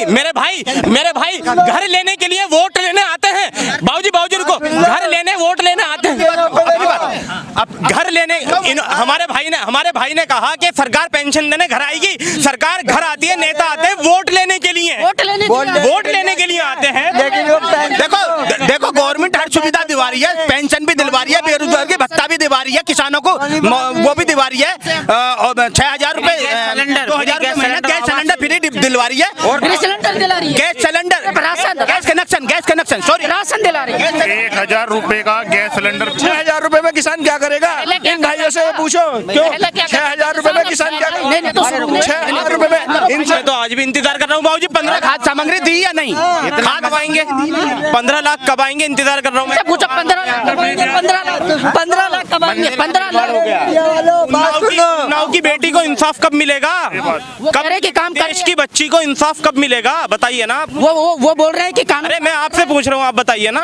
मेरे भाई घर लेने के लिए वोट लेने आते हैं। बाबूजी रुको, घर लेने वोट लेने आते हैं। अब घर लेने हमारे भाई ने कहा कि सरकार पेंशन देने घर आएगी। सरकार घर आती है, नेता आते हैं वोट लेने के लिए, वोट लेने के लिए आते हैं। देखो गवर्नमेंट हर सुविधा दिलवा रही है, पेंशन भी दिलवा रही है, बेरोजगार की भत्ता भी दिलवा रही है, किसानों को वो भी दिलवा रही है, 6,000 रुपए 2,000 रुपए महीना गैस सिलेंडर फ्री दिलवा रही है, और gas cylinder gas connection sorry ration दिला रही है। 1,000 रुपए का गैस सिलेंडर। 6,000 रुपए में किसान क्या करेगा? इन भाइयों से पूछो क्यों 6,000 रुपए में किसान क्या करेगा? 6,000 रुपए में इनसे तो आज भी इंतजार कर रहा हूँ बाबूजी। 15 खाद सामग्री दी या नहीं? खाद कब आएंगे? 15 लाख कब आएंगे? इंतजार कर रहा हूँ मैं। पूछो 15 लाख कब आएंगे? 15 लाख नाव की बेटी को इंसाफ कब मिलेगा? कब कि काम देश की बच्ची को इंसाफ कब मिलेगा? बताइए ना। वो बोल रहे हैं कि काम। अरे मैं आपसे पूछ रहा हूँ, आप बताइए ना।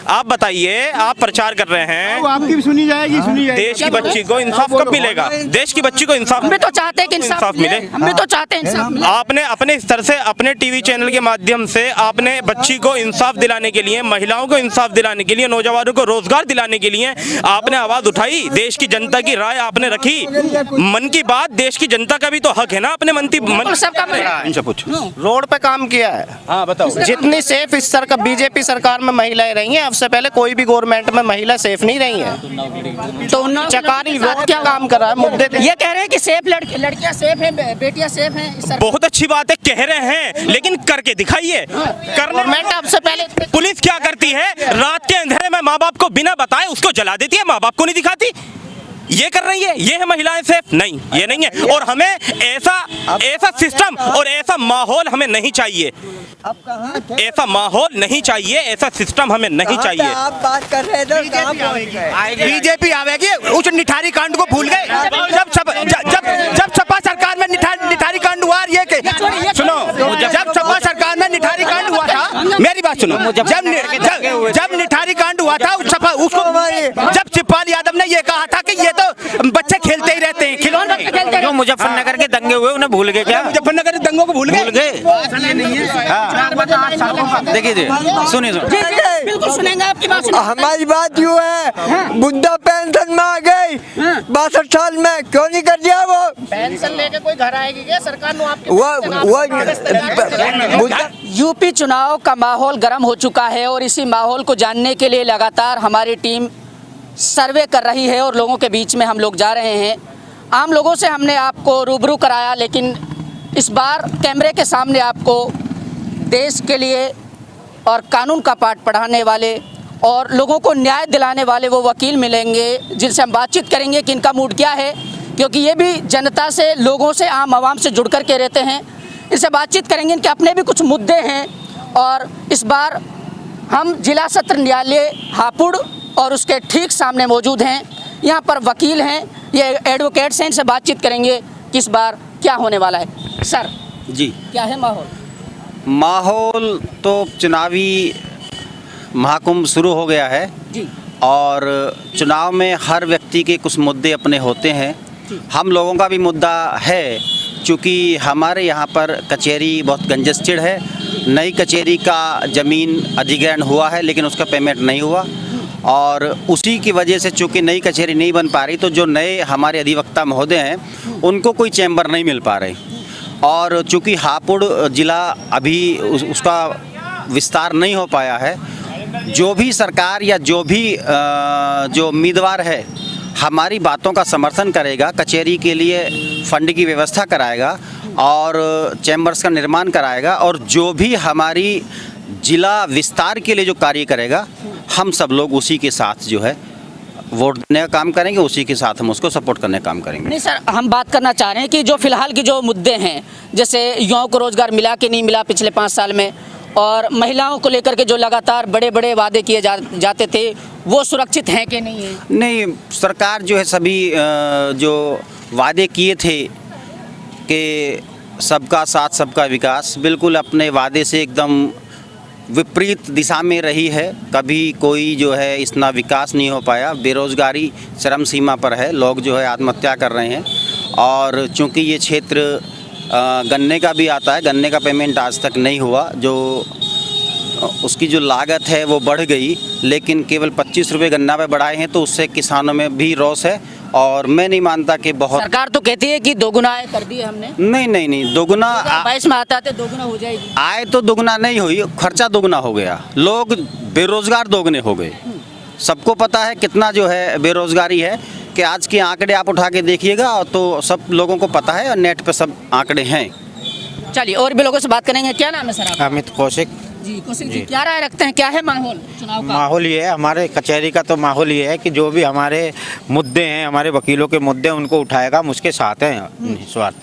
आप बताइए, आप प्रचार कर रहे हैं, आपकी भी सुनी जाएगी। देश की बच्ची को इंसाफ कब मिलेगा? देश की बच्ची को इंसाफ हम भी तो चाहते हैं कि इंसाफ मिले, हम भी तो चाहते हैं इंसाफ मिले। आपने अपने स्तर से, अपने टीवी चैनल के माध्यम से आपने बच्ची को इंसाफ दिलाने के लिए, महिलाओं को इंसाफ दिलाने के लिए, नौजवानों को रोजगार दिलाने के लिए आपने आवाज उठाई। देश की जनता की राय आपने रखी। मन की बात, देश की जनता का भी तो हक है ना अपने मन सबका इनसे पूछो। रोड पे काम किया है। हाँ बताओ। जितनी सेफ इस सरकार बीजेपी सरकार में महिलाएं रही हैं, अब से पहले कोई भी गवर्नमेंट में महिला सेफ नहीं रही है। तो चकारी रोड क्या काम कर रहा है? मुद्दे ये कह रहे हैं कि सेफ लड़कियां सेफ हैं, बेटियां सेफ हैं। बहुत अच्छी बात है, कह रहे हैं, लेकिन करके दिखाइए। गवर्नमेंट अब से पहले पुलिस क्या करती है? रात के अंधेरे में माँ बाप को बिना बताए उसको जला देती है, माँ बाप को नहीं दिखाती। ये कर रही है, ये है महिलाएं सेफ? नहीं, ये नहीं है। और हमें ऐसा सिस्टम और ऐसा माहौल हमें नहीं चाहिए। ऐसा माहौल नहीं चाहिए, ऐसा सिस्टम हमें नहीं चाहिए। आप बात कर रहे थे बीजेपी आवेगी। उस निठारी कांड को भूल गए जब सपा सरकार में निठारी कांड हुआ। ये सुनो, जब सपा सरकार में निठारी कांड हुआ था, मेरी बात सुनो, जब निठारी कांड हुआ था उसको जब शिवपाल यादव ने ये कहा था कि ये तो बच्चे खेलते ही रहते हैं, खिलौने। जो मुजफ्फरनगर के दंगे हुए उन्हें भूल गए क्या? मुजफ्फरनगर के दंगों को भूल गए। देखिए सुनिए बिल्कुल सुनेंगे आपकी बात। हमारी बात यूँ है, बुढ़ा पेंशन में आ गई 62 साल में, क्यों नहीं कर दिया? वो पेंशन लेके कोई घर आएगी क्या सरकार? यूपी चुनाव का माहौल गर्म हो चुका है और इसी माहौल को जानने के लिए लगातार हमारी टीम सर्वे कर रही है और लोगों के बीच में हम लोग जा रहे हैं। आम लोगों से हमने आपको रूबरू कराया, लेकिन इस बार कैमरे के सामने आपको देश के लिए और कानून का पाठ पढ़ाने वाले और लोगों को न्याय दिलाने वाले वो वकील मिलेंगे, जिनसे हम बातचीत करेंगे कि इनका मूड क्या है, क्योंकि ये भी जनता से, लोगों से, आम आवाम से जुड़ कर के रहते हैं। इनसे बातचीत करेंगे, इनके अपने भी कुछ मुद्दे हैं। और इस बार हम जिला सत्र न्यायालय हापुड़ और उसके ठीक सामने मौजूद हैं। यहाँ पर वकील हैं, ये एडवोकेट्स हैं, इनसे बातचीत करेंगे कि इस बार क्या होने वाला है। सर जी, क्या है माहौल? माहौल तो चुनावी महाकुंभ शुरू हो गया है जी। और चुनाव में हर व्यक्ति के कुछ मुद्दे अपने होते हैं। हम लोगों का भी मुद्दा है, चूँकि हमारे यहाँ पर कचहरी बहुत कंजस्टेड है। नई कचहरी का ज़मीन अधिग्रहण हुआ है, लेकिन उसका पेमेंट नहीं हुआ, और उसी की वजह से चूँकि नई कचहरी नहीं बन पा रही, तो जो नए हमारे अधिवक्ता महोदय हैं उनको कोई चैम्बर नहीं मिल पा रहे। और चूँकि हापुड़ ज़िला अभी उसका विस्तार नहीं हो पाया है, जो भी सरकार या जो भी जो उम्मीदवार है हमारी बातों का समर्थन करेगा, कचहरी के लिए फंड की व्यवस्था कराएगा और चैम्बर्स का निर्माण कराएगा, और जो भी हमारी जिला विस्तार के लिए जो कार्य करेगा, हम सब लोग उसी के साथ जो है वोट देने का काम करेंगे, उसी के साथ हम उसको सपोर्ट करने का काम करेंगे। नहीं सर, हम बात करना चाह रहे हैं कि जो फिलहाल की जो मुद्दे हैं, जैसे युवाओं को रोजगार मिला कि नहीं मिला पिछले 5 साल में, और महिलाओं को लेकर के जो लगातार बड़े बड़े वादे किए जाते थे, वो सुरक्षित हैं कि नहीं है? नहीं, सरकार जो है सभी जो वादे किए थे कि सबका साथ सबका विकास, बिल्कुल अपने वादे से एकदम विपरीत दिशा में रही है। कभी कोई जो है इतना विकास नहीं हो पाया, बेरोज़गारी चरम सीमा पर है, लोग जो है आत्महत्या कर रहे हैं। और चूंकि ये क्षेत्र गन्ने का भी आता है, गन्ने का पेमेंट आज तक नहीं हुआ। जो उसकी जो लागत है वो बढ़ गई, लेकिन केवल 25 रुपये गन्ना पे बढ़ाए हैं, तो उससे किसानों में भी रोष है। और मैं नहीं मानता कि बहुत, सरकार तो कहती है कि दोगुना आय कर दी है हमने, नहीं दोगुना 22 में आता है दोगुना हो जाएगी। आय तो दोगुना नहीं हुई, खर्चा दोगुना हो गया, लोग बेरोजगार दोगुने हो गए। सबको पता है कितना जो है बेरोजगारी है, कि आज के आंकड़े आप उठा के देखिएगा तो सब लोगों को पता है, और नेट पे सब आंकड़े हैं। चलिए और भी लोगों से बात करेंगे। क्या नाम है सर आपका? अमित कौशिक जी कौशिक जी, क्या राय रखते हैं, क्या है माहौल चुनाव का? माहौल ये है, हमारे कचहरी का तो माहौल ये है कि जो भी हमारे मुद्दे हैं, हमारे वकीलों के मुद्दे, उनको उठाएगा, हम उसके साथ हैं निस्वार्थ।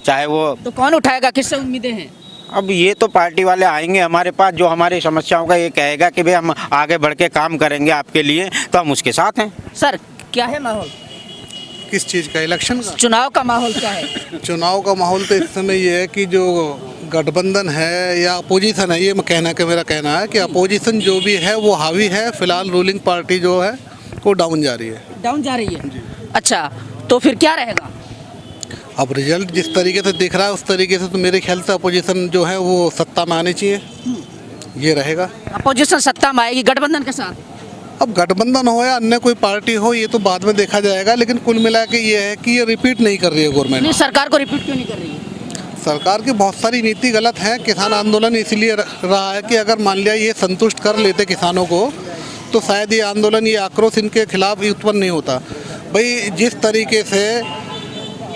चाहे वो तो कौन उठाएगा, किससे उम्मीदें हैं? अब ये तो पार्टी वाले आएंगे हमारे पास, जो हमारी समस्याओं का ये कहेगा कि भाई हम आगे बढ़ के काम करेंगे आपके लिए, तो हम उसके साथ हैं। सर क्या है माहौल, किस चीज़ का, इलेक्शन का? चुनाव का माहौल क्या है? चुनाव का माहौल तो इस समय ये है कि जो गठबंधन है या अपोजिशन है, ये मेरा कहना है कि अपोजिशन जो भी है वो हावी है। फिलहाल रूलिंग पार्टी जो है वो डाउन जा रही है। डाउन जा रही है? अच्छा, तो फिर क्या रहेगा? अब रिजल्ट जिस तरीके से दिख रहा है उस तरीके से तो मेरे ख्याल से अपोजिशन जो है वो सत्ता में आनी चाहिए, ये रहेगा। अपोजिशन सत्ता में आएगी गठबंधन के साथ? अब गठबंधन हो या अन्य कोई पार्टी हो ये तो बाद में देखा जाएगा, लेकिन कुल मिला के ये है कि ये रिपीट नहीं कर रही है गवर्नमेंट। नहीं, सरकार को रिपीट क्यों नहीं कर रही है? सरकार की बहुत सारी नीति गलत है। किसान आंदोलन इसलिए रहा है कि अगर मान लिया ये संतुष्ट कर लेते किसानों को, तो शायद ये आंदोलन, ये आक्रोश इनके खिलाफ उत्पन्न नहीं होता। भाई जिस तरीके से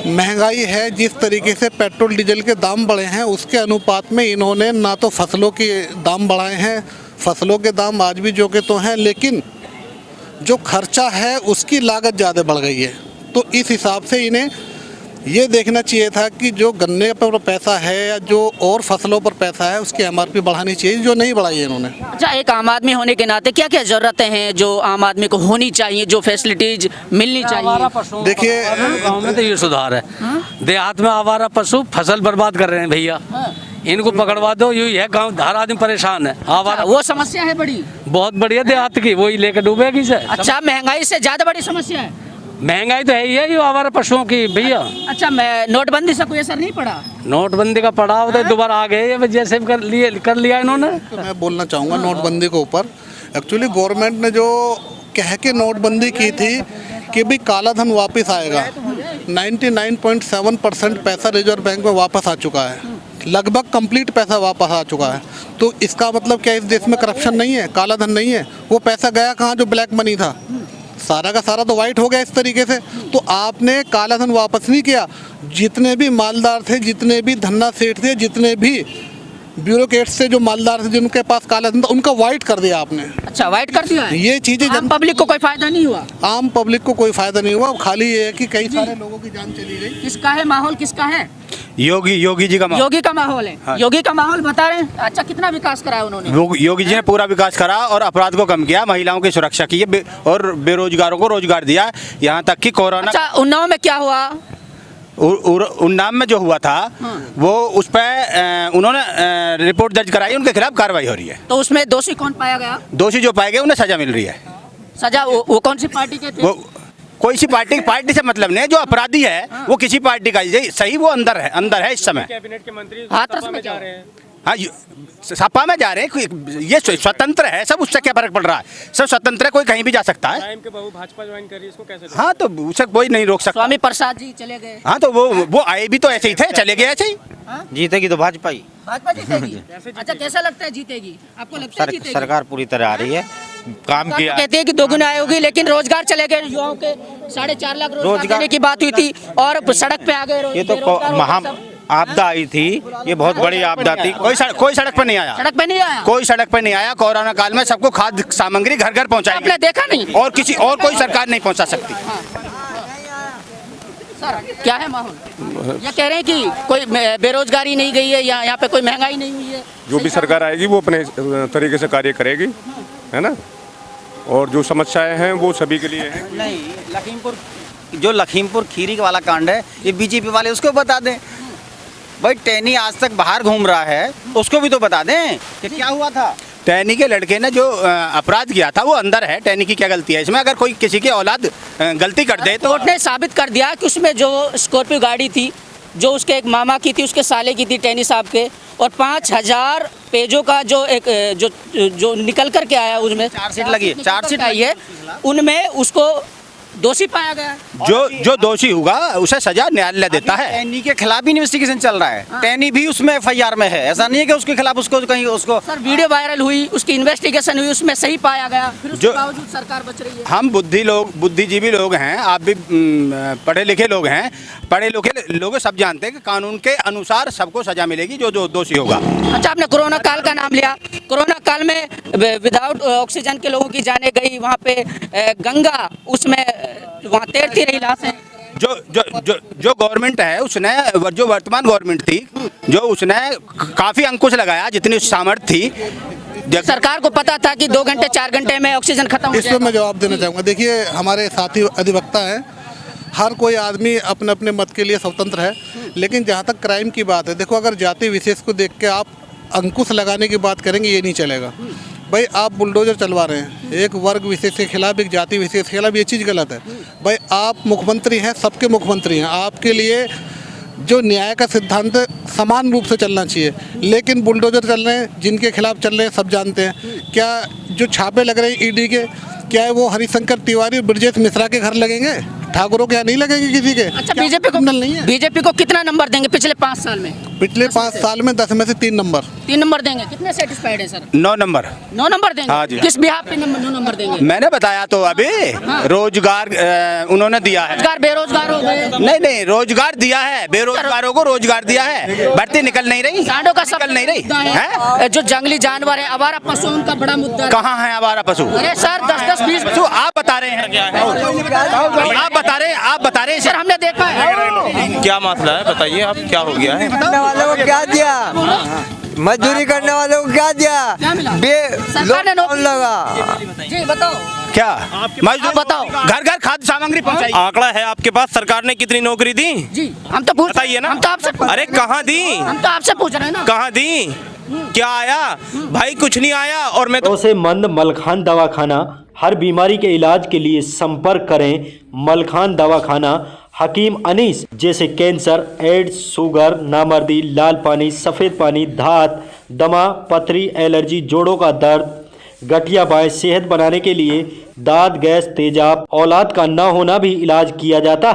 महंगाई है, जिस तरीके से पेट्रोल डीजल के दाम बढ़े हैं, उसके अनुपात में इन्होंने ना तो फसलों के दाम बढ़ाए हैं, फसलों के दाम आज भी जो के तो हैं, लेकिन जो खर्चा है उसकी लागत ज़्यादा बढ़ गई है। तो इस हिसाब से इन्हें ये देखना चाहिए था कि जो गन्ने पर पैसा है या जो और फसलों पर पैसा है उसकी MRP बढ़ानी चाहिए, जो नहीं बढ़ाई है इन्होंने। अच्छा, एक आम आदमी होने के नाते क्या क्या ज़रूरतें हैं जो आम आदमी को होनी चाहिए, जो फैसिलिटीज मिलनी चाहिए? देखिए, गाँव में तो ये सुधार है, देहात में आवारा पशु फसल बर्बाद कर रहे हैं भैया, इनको पकड़वा दो, यही है। गाँव हर आदमी परेशान है, आवारा वो समस्या है बड़ी, बहुत बढ़िया देहात की, वही लेकर डूबेगी से। अच्छा, महंगाई से ज़्यादा बड़ी समस्या है? महंगाई तो है ही है, ये आवारा पशुओं की भैया। अच्छा, मैं नोटबंदी से कोई असर नहीं पड़ा? नोटबंदी का पड़ाव तो दोबारा आ गए, ये जैसे कर लिया इन्होंने। तो मैं बोलना चाहूँगा नोटबंदी के ऊपर। एक्चुअली गवर्नमेंट ने जो कह के नोटबंदी की थी कि भी काला धन वापस आएगा, 99.7% पैसा रिजर्व बैंक में वापस आ चुका है, लगभग कंप्लीट पैसा वापस आ चुका है। तो इसका मतलब क्या इस देश में करप्शन नहीं है, काला धन नहीं है? वो पैसा गया कहाँ जो ब्लैक मनी था? सारा का सारा तो वाइट हो गया इस तरीके से। तो आपने काला धन वापस नहीं किया। जितने भी मालदार थे, जितने भी धन्ना सेठ थे, जितने भी ब्यूरोक्रेट्स से जो मालदार थे जिनके पास काला धन था, उनका वाइट कर दिया आपने। अच्छा, वाइट कर दिया है? ये चीजें आम पब्लिक को कोई फायदा नहीं हुआ? आम पब्लिक को कोई फायदा नहीं हुआ, खाली ये है कि कई सारे लोगों की जान चली गई। किसका है माहौल, किसका है? योगी जी का माहौल। योगी का माहौल है। हाँ। योगी का माहौल बता रहे हैं। अच्छा, कितना विकास कराया उन्होंने? योगी जी ने पूरा विकास करा और अपराध को कम किया, महिलाओं की सुरक्षा की है और बेरोजगारों को रोजगार दिया। यहाँ तक कि कोरोना। अच्छा, उन्नाव में क्या हुआ? उन्नाव में जो हुआ था वो उस पर उन्होंने रिपोर्ट दर्ज कराई, उनके खिलाफ कार्रवाई हो रही है। तो उसमें दोषी कौन पाया गया? दोषी जो पाए गए उन्हें सजा मिल रही है। सजा? वो कौन सी पार्टी के थे? वो कोई सी पार्टी से मतलब नहीं है, जो अपराधी है वो किसी पार्टी का सही, वो अंदर है इस समय। कैबिनेट के मंत्री हाथरस में जा रहे हैं। हाँ, सपा में जा रहे हैं, ये स्वतंत्र है सब, उससे क्या फर्क पड़ रहा है? सब स्वतंत्र है, कोई कहीं भी जा सकता है। भाजपा ज्वाइन करी, इसको कैसे? हाँ, तो उसे कोई नहीं रोक सकता। स्वामी प्रसाद जी चले गए। हाँ, तो वो आए भी तो ऐसे ही थे, चले गए ऐसे ही। जीतेगी तो भाजपा ही। भाजपा जीतेगी? अच्छा, कैसा लगता है जीतेगी? आपको लगता है जीतेगी? सरकार पूरी तरह आ रही है, काम किया। कहते हैं कि दोगुना आय होगी, लेकिन रोजगार चले गए युवाओं के, 4.5 लाख रोजगार देने की बात हुई थी और सड़क पे आ गए। ये तो महा आपदा आई थी, ये बहुत बड़ी आपदा थी। कोई सड़क पर नहीं आया, सड़क पे नहीं आया, कोई सड़क पर नहीं आया। कोरोना काल में सबको खाद्य सामग्री घर घर पहुंचाई, आपने देखा नहीं? और कोई सरकार नहीं पहुंचा सकती। सर, क्या है माहौल? ये कह रहे हैं कि कोई बेरोजगारी नहीं गई है, यहाँ पे कोई महंगाई नहीं हुई है। जो भी सरकार आएगी वो अपने तरीके से कार्य करेगी, है ना, और जो समस्याएं हैं वो सभी के लिए हैं। नहीं, लखीमपुर खीरी वाला कांड है, ये बीजेपी वाले उसको बता दें। भाई टैनी आज तक बाहर घूम रहा है, उसको भी तो बता दें कि क्या हुआ था। टैनी के लड़के ने जो अपराध किया था वो अंदर है, टैनी की क्या गलती है इसमें? अगर कोई किसी की औलाद गलती कर दे तो कोर्ट ने साबित कर दिया कि उसमें जो स्कॉर्पियो गाड़ी थी जो उसके एक मामा की थी, उसके साले की थी, टैनी साहब के, और 5000 पेजों का जो एक जो निकल कर के आया, उसमें चार्जशीट लगी है, चार्जशीट आई है, उनमें उसको दोषी पाया गया। जो दोषी होगा उसे सजा न्यायालय देता है। टैनी के खिलाफ भी इन्वेस्टिगेशन चल रहा है, टैनी भी उसमें एफआईआर में है। ऐसा नहीं है कि उसके खिलाफ उसको कहीं उसको सर वीडियो वायरल हुई, उसकी इन्वेस्टिगेशन हुई, उसमें सही पाया गया, फिर उसके बावजूद सरकार बच रही है। हम बुद्धिजीवी लोग हैं, आप भी पढ़े लिखे लोग हैं, पढ़े लिखे लोग सब जानते हैं कि कानून के अनुसार सबको सजा मिलेगी जो दोषी होगा। अच्छा, आपने कोरोना काल का नाम लिया। कोरोना काल में विदाउट ऑक्सीजन के लोगों की जाने गई, वहाँ पे गंगा, उसमें वहाँ तैरती रही लाशें। जो गवर्नमेंट है उसने, जो वर्तमान गवर्नमेंट थी, जो उसने काफी अंकुश लगाया जितनी सामर्थ्य थी। सरकार को पता था कि 2 घंटे 4 घंटे में ऑक्सीजन खत्म हो इस पर मैं जवाब देना चाहूँगा। देखिए, हमारे साथी अधिवक्ता हैं, हर कोई आदमी अपने अपने मत के लिए स्वतंत्र है, लेकिन जहाँ तक क्राइम की बात है, देखो, अगर जाति विशेष को देख के आप अंकुश लगाने की बात करेंगे, ये नहीं चलेगा। भाई, आप बुलडोजर चलवा रहे हैं एक वर्ग विशेष के खिलाफ, एक जाति विशेष के खिलाफ, ये चीज़ गलत है। भाई, आप मुख्यमंत्री हैं, सबके मुख्यमंत्री हैं, आपके लिए जो न्याय का सिद्धांत समान रूप से चलना चाहिए। लेकिन बुलडोजर चल रहे हैं, जिनके खिलाफ चल रहे हैं सब जानते हैं। क्या जो छापे लग रहे हैं ईडी के, क्या है वो हरिशंकर तिवारी, ब्रजेश मिश्रा के घर लगेंगे? ठाकुरों के यहाँ नहीं लगेंगे किसी के। अच्छा, बीजेपी को कितना नंबर देंगे पिछले 5 साल में? पिछले 5 साल में 10 में से 3 नंबर। 3 नंबर देंगे। कितने सेटिस्फाइड है सर? 9 नंबर। 9 नंबर देंगे? हाँ जी। किस बिहाफ पे 9 नंबर देंगे? मैंने बताया तो अभी। हाँ। रोजगार उन्होंने दिया है। रोजगार, बेरोजगार हो गए? नहीं, रोजगार दिया है, बेरोजगारों को रोजगार दिया है। भर्ती निकल नहीं रही, सांडों का निकल नहीं रही है। जो जंगली जानवर है, आवारा पशु, उनका बड़ा मुद्दा है। कहाँ है आवारा पशु? अरे सर, 10-10, 20 पशु आप बता रहे हैं, आप बता रहे हैं सर, हमने देखा है। क्या मसला है बताइए आप, क्या हो गया है? करने वालों को क्या दिया? मजदूरी करने वालों को क्या दिया? सरकार ने नौकरी लगा। जी बताओ, क्या मजदूर बताओ। घर घर खाद्य सामग्री पहुंचाई। आंकड़ा है आपके पास, सरकार ने कितनी नौकरी दी? जी हम तो पूछ बताइए ना। हम तो आपसे अरे कहाँ दी? हम तो आपसे पूछ रहे हैं ना। कहाँ दी? क्या आया? भाई कुछ नहीं आया। और मैं भरोसेमंद मलखान दवाखाना। हर बीमारी के इलाज के लिए संपर्क करें मलखान दवाखाना। हकीम अनीस, जैसे कैंसर, एड्स, शुगर, नामर्दी, लाल पानी, सफ़ेद पानी, धात, दमा, पथरी, एलर्जी, जोड़ों का दर्द, गठिया बाएं, सेहत बनाने के लिए दांत, गैस, तेजाब, औलाद का ना होना भी इलाज किया जाता है।